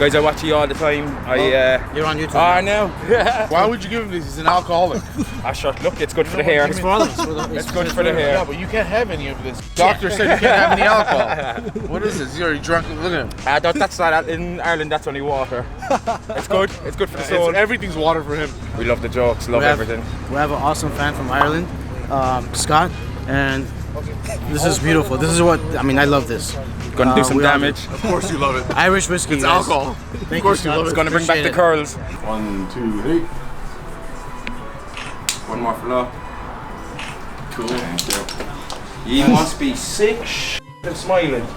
Guys, I watch you all the time. You're on YouTube. No. Why would you give him this? He's an alcoholic. Look, it's good for the hair. It's for them. It's good for the hair. Yeah, but you can't have any of this. Doctor said you can't have any alcohol. What is this? You're already drunk. Look at him. That's not in Ireland. That's only water. It's good. It's good for the soul. Everything's water for him. We love the jokes. Love everything. We have an awesome fan from Ireland, Scott, and this is beautiful. This is what I mean. I love this. Gonna do some damage. Of course you love it. Irish whiskey. It's alcohol. Thank of course you, you love it. It's gonna bring back the curls. 1, 2, 3. One more for luck. Cool. You must be sick and smiling.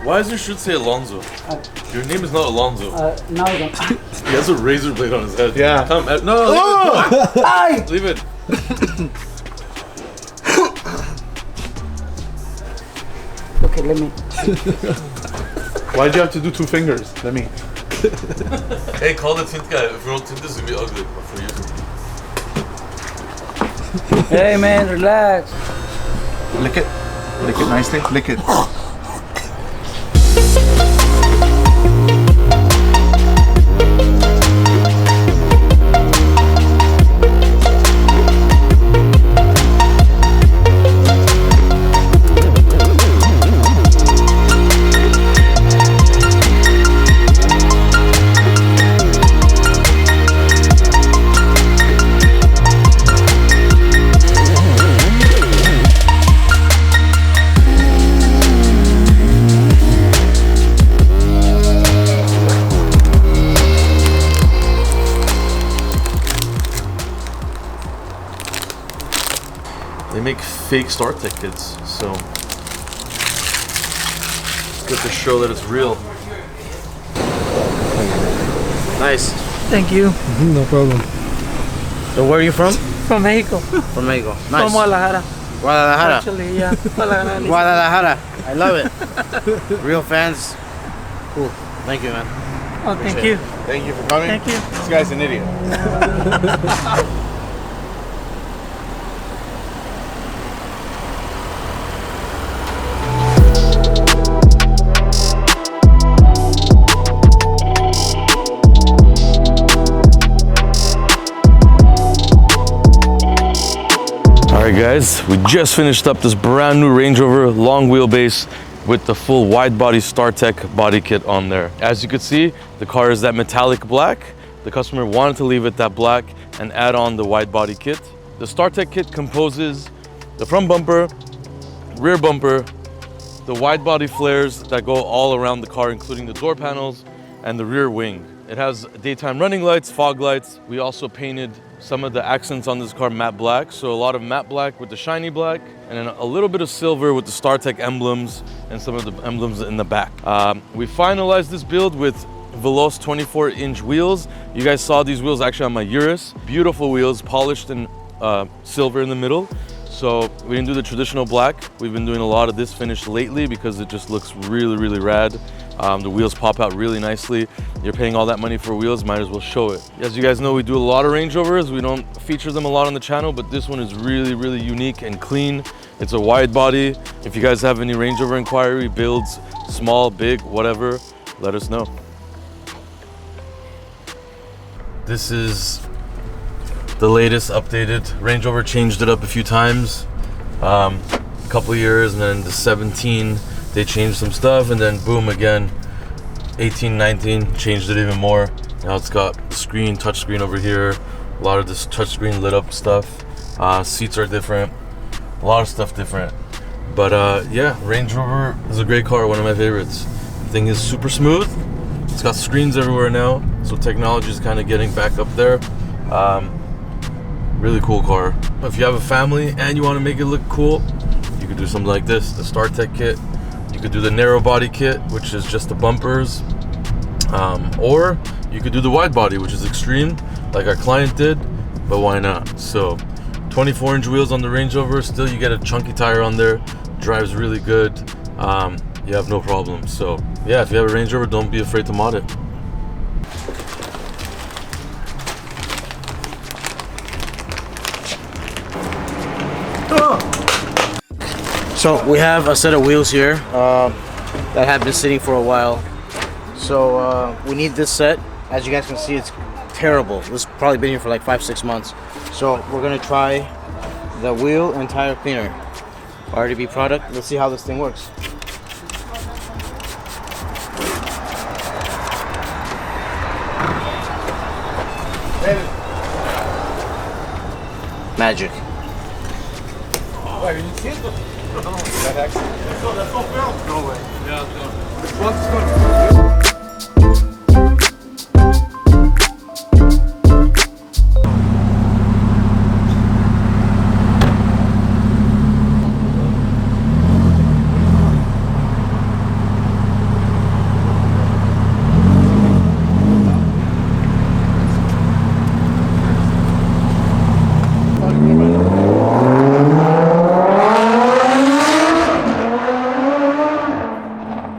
Why does your shirt say Alonso? Your name is not Alonso. No, I don't. He has a razor blade on his head. Yeah. Come, no, leave it. Okay, let me. Why'd you have to do 2 fingers? Let me. Hey, call the tint guy. If you don't tint this, it's gonna be ugly for you. Hey, man, relax. Lick it. Lick it nicely. Lick it. They make fake Startech kits, so it's good to show that it's real. Nice. Thank you. No problem. So where are you from? From Mexico. From Mexico. Nice. From Guadalajara. Guadalajara. Actually, yeah. Guadalajara. Guadalajara. I love it. Real fans. Cool. Thank you, man. Oh, thank you. Thank you for coming. Thank you. This guy's an idiot. Alright guys, we just finished up this brand new Range Rover long wheelbase with the full wide body Startech body kit on there. As you can see, the car is that metallic black. The customer wanted to leave it that black and add on the wide body kit. The Startech kit composes the front bumper, rear bumper, the wide body flares that go all around the car, including the door panels and the rear wing. It has daytime running lights, fog lights. We also painted some of the accents on this car matte black. So a lot of matte black with the shiny black, and then a little bit of silver with the Startech emblems and some of the emblems in the back. We finalized this build with Veloce 24-inch wheels. You guys saw these wheels actually on my Urus. Beautiful wheels, polished in silver in the middle. So we didn't do the traditional black. We've been doing a lot of this finish lately because it just looks really, really rad. The wheels pop out really nicely. You're paying all that money for wheels, might as well show it. As you guys know, we do a lot of Range Rovers. We don't feature them a lot on the channel, but this one is really, really unique and clean. It's a wide body. If you guys have any Range Rover inquiry, builds, small, big, whatever, let us know. This is the latest updated. Range Rover changed it up a few times, a couple of years, and then the 17, they changed some stuff, and then boom again, 18, 19, changed it even more. Now it's got screen, touch screen over here, a lot of this touch screen lit up stuff. Seats are different, a lot of stuff different. But yeah, Range Rover is a great car, one of my favorites. The thing is super smooth. It's got screens everywhere now, so technology is kind of getting back up there. Really cool car. If you have a family and you want to make it look cool, you could do something like this, the Startech kit. You could do the narrow body kit, which is just the bumpers, or you could do the wide body, which is extreme. like our client did, but why not? So 24-inch wheels on the Range Rover. Still, you get a chunky tire on there. Drives really good. You have no problem. So yeah, if you have a Range Rover, don't be afraid to mod it. So we have a set of wheels here that have been sitting for a while. So we need this set. As you guys can see, it's terrible. This has probably been here for like 5-6 months. So we're gonna try the wheel and tire cleaner, RDB product. Let's see how this thing works. Magic.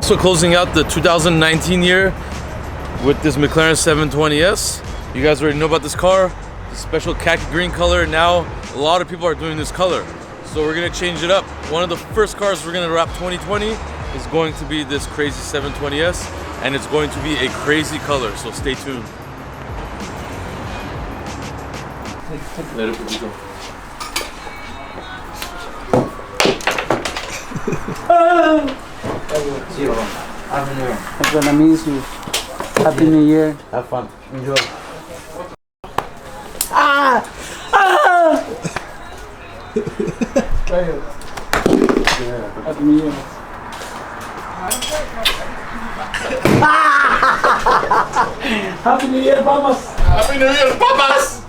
So closing out the 2019 year with this McLaren 720S. You guys already know about this car. It's a special khaki green color. Now a lot of people are doing this color. So we're gonna change it up. One of the first cars we're gonna wrap 2020 is going to be this crazy 720S, and it's going to be a crazy color, so stay tuned. Let it go. I'm gonna miss you. Happy New Year. Have fun. Enjoy. Happy New Year. Happy New Year, vamos. Happy New Year, papas!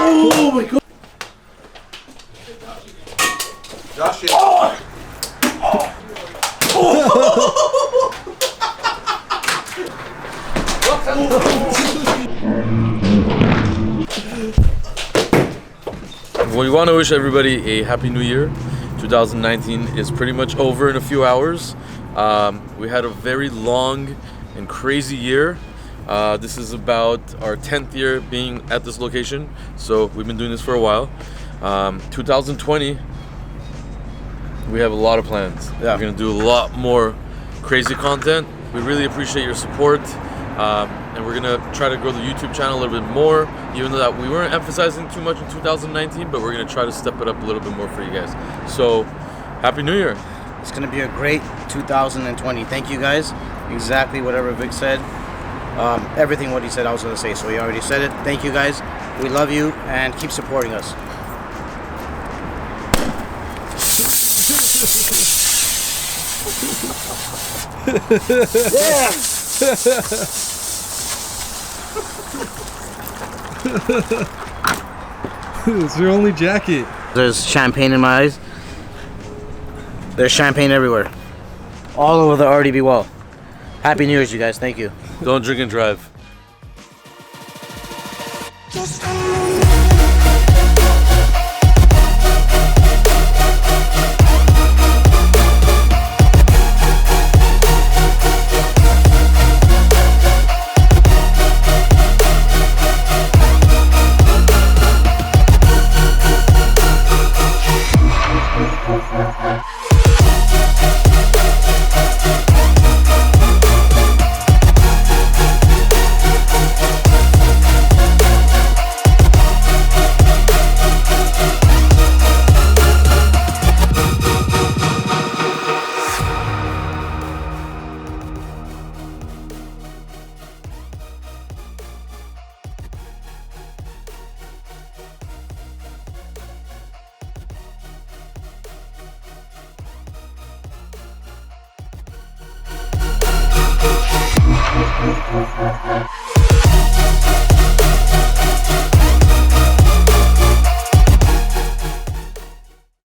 Oh my god. Josh, We want to wish everybody a happy new year. 2019 is pretty much over in a few hours. We had a very long and crazy year. This is about our 10th year being at this location, so we've been doing this for a while. 2020, we have a lot of plans. Yeah. We're gonna do a lot more crazy content. We really appreciate your support, and we're gonna try to grow the YouTube channel a little bit more, even though that we weren't emphasizing too much in 2019, but we're gonna try to step it up a little bit more for you guys. So, Happy New Year. It's gonna be a great 2020. Thank you guys. Exactly whatever Vic said. Everything what he said I was gonna say, so he already said it. Thank you guys. We love you and keep supporting us. Yeah. It's your only jacket. There's champagne in my eyes. There's champagne everywhere. All over the RDB wall. Happy New Year's, you guys. Thank you. Don't drink and drive.